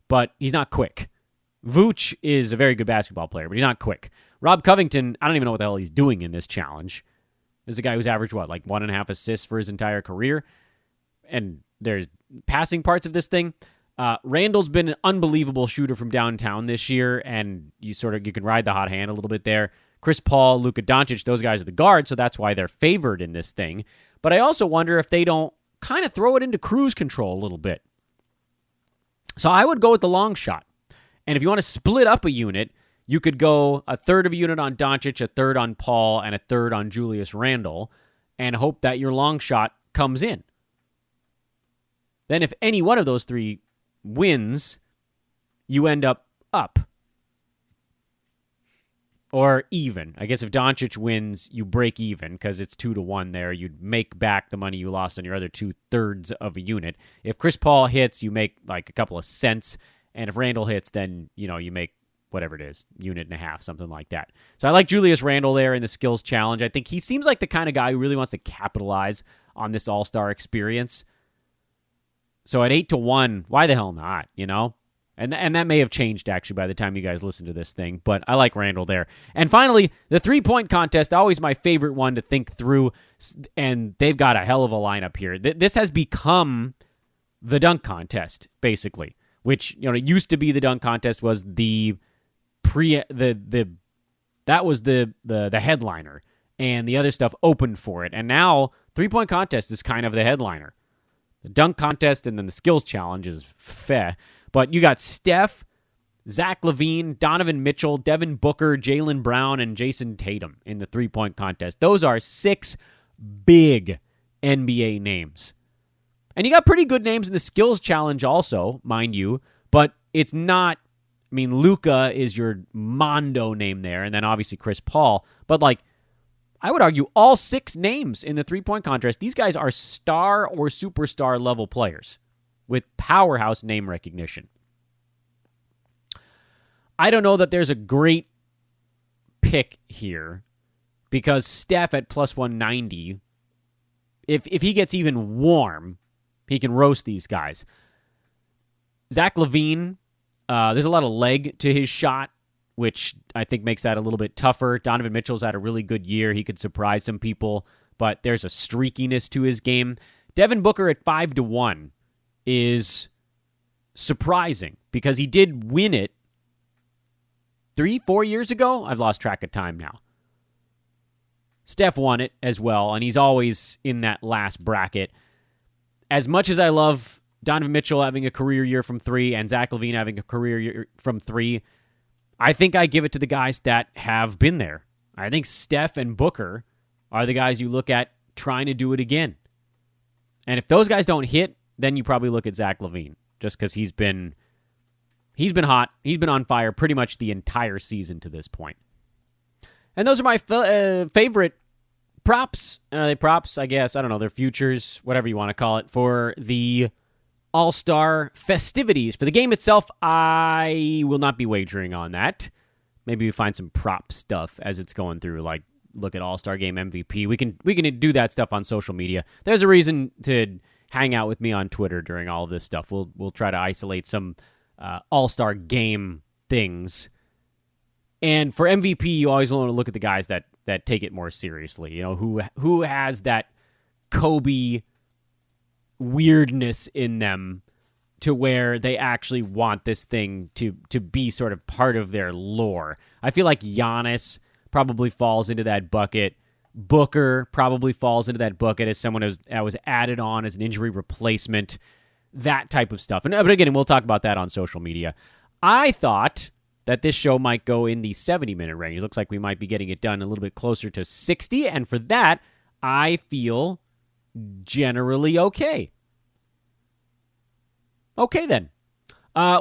but he's not quick. Vooch is a very good basketball player, but he's not quick. Rob Covington, I don't even know what the hell he's doing in this challenge. This is a guy who's averaged, 1.5 assists for his entire career? And there's passing parts of this thing. Randall's been an unbelievable shooter from downtown this year, and you can ride the hot hand a little bit there. Chris Paul, Luka Doncic, those guys are the guards, so that's why they're favored in this thing. But I also wonder if they don't kind of throw it into cruise control a little bit. So I would go with the long shot. And if you want to split up a unit, you could go a third of a unit on Doncic, a third on Paul, and a third on Julius Randle, and hope that your long shot comes in. Then if any one of those three wins, you end up. Or even. I guess if Doncic wins, you break even because it's 2-1 there. You'd make back the money you lost on your other 2/3 of a unit. If Chris Paul hits, you make like a couple of cents. And if Randle hits, then, you make whatever it is, unit and a half, something like that. So I like Julius Randle there in the skills challenge. I think he seems like the kind of guy who really wants to capitalize on this all-star experience. So at 8-1, why the hell not, And that may have changed, actually, by the time you guys listen to this thing. But I like Randle there. And finally, the three-point contest, always my favorite one to think through. And they've got a hell of a lineup here. This has become the dunk contest, basically. Which, it used to be the dunk contest was that was the headliner. And the other stuff opened for it. And now Three-point contest is kind of the headliner. The dunk contest and then the skills challenge is feh. But you got Steph, Zach LaVine, Donovan Mitchell, Devin Booker, Jalen Brown, and Jashan Tate in the three-point contest. Those are 6 big NBA names. And you got pretty good names in the skills challenge also, mind you, but it's not, I mean, Luka is your Mondo name there, and then obviously Chris Paul, but like, I would argue all 6 names in the three-point contest, these guys are star or superstar level players with powerhouse name recognition. I don't know that there's a great pick here because Steph at plus 190, if he gets even warm, he can roast these guys. Zach LaVine, there's a lot of leg to his shot, which I think makes that a little bit tougher. Donovan Mitchell's had a really good year. He could surprise some people, but there's a streakiness to his game. Devin Booker at 5-1 is surprising because he did win it 3-4 years ago. I've lost track of time now. Steph won it as well, and he's always in that last bracket. As much as I love Donovan Mitchell having a career year from 3 and Zach LaVine having a career year from 3, I think I give it to the guys that have been there. I think Steph and Booker are the guys you look at trying to do it again. And if those guys don't hit, then you probably look at Zach LaVine, just because he's been hot. He's been on fire pretty much the entire season to this point. And those are my favorite props. Props, I guess. I don't know. They're futures, whatever you want to call it, for the All-Star festivities. For the game itself, I will not be wagering on that. Maybe we find some prop stuff as it's going through, like look at All-Star Game MVP. We can do that stuff on social media. There's a reason to hang out with me on Twitter during all of this stuff. We'll try to isolate some All-Star Game things. And for MVP, you always want to look at the guys that take it more seriously. You know, who has that Kobe weirdness in them to where they actually want this thing to be sort of part of their lore. I feel like Giannis probably falls into that bucket. Booker probably falls into that bucket as someone that was added on as an injury replacement, that type of stuff. But again, we'll talk about that on social media. I thought that this show might go in the 70-minute range. Looks like we might be getting it done a little bit closer to 60, and for that, I feel generally okay. Okay, then.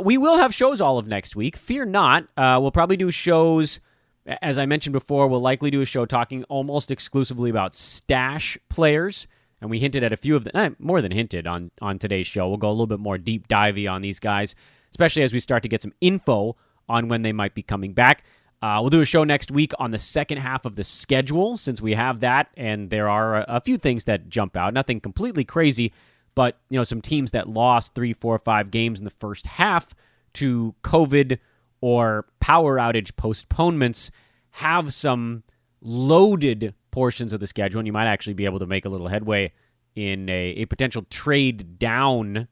We will have shows all of next week. Fear not. We'll probably do shows, as I mentioned before, we'll likely do a show talking almost exclusively about stash players, and we hinted at a few of them, more than hinted on today's show. We'll go a little bit more deep divey on these guys, especially as we start to get some info on when they might be coming back. We'll do a show next week on the second half of the schedule, since we have that, and there are a few things that jump out. Nothing completely crazy, but some teams that lost 3, 4, 5 games in the first half to COVID or power outage postponements have some loaded portions of the schedule, and you might actually be able to make a little headway in a potential trade down.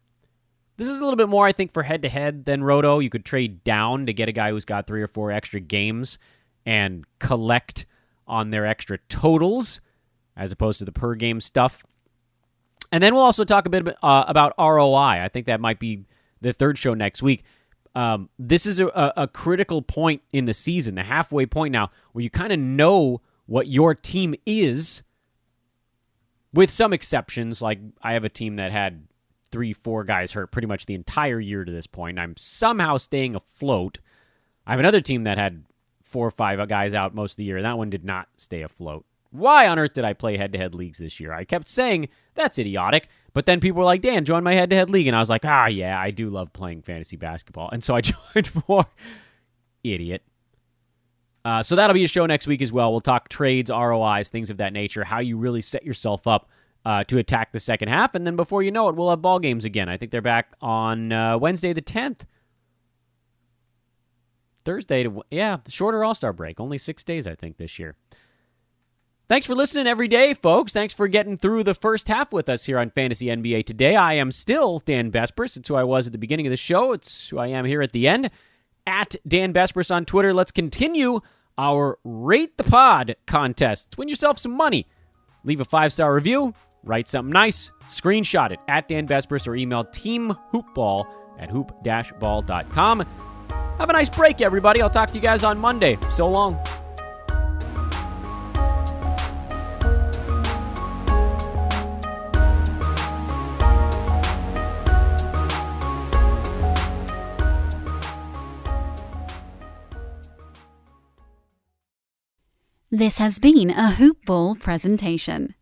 This is a little bit more, I think, for head-to-head than Roto. You could trade down to get a guy who's got 3 or 4 extra games and collect on their extra totals as opposed to the per-game stuff. And then we'll also talk a bit about ROI. I think that might be the third show next week. This is a critical point in the season, the halfway point now, where you kind of know what your team is, with some exceptions. Like, I have a team that had 3, 4 guys hurt pretty much the entire year to this point. I'm somehow staying afloat. I have another team that had 4 or 5 guys out most of the year. That one did not stay afloat. Why on earth did I play head-to-head leagues this year? I kept saying, that's idiotic. But then people were like, Dan, join my head-to-head league. And I was like, yeah, I do love playing fantasy basketball. And so I joined more. Idiot. So that'll be a show next week as well. We'll talk trades, ROIs, things of that nature, how you really set yourself up to attack the second half. And then before you know it, we'll have ball games again. I think they're back on Wednesday the 10th. Thursday, the shorter All-Star break. Only 6 days, I think, this year. Thanks for listening every day, folks. Thanks for getting through the first half with us here on Fantasy NBA Today. I am still Dan Bespris. It's who I was at the beginning of the show. It's who I am here at the end. At Dan Bespris on Twitter. Let's continue our Rate the Pod contest. Win yourself some money. Leave a 5-star review. Write something nice, screenshot it at Dan Vespris, or email teamhoopball@hoop-ball.com. Have a nice break, everybody. I'll talk to you guys on Monday. So long. This has been a Hoop Ball presentation.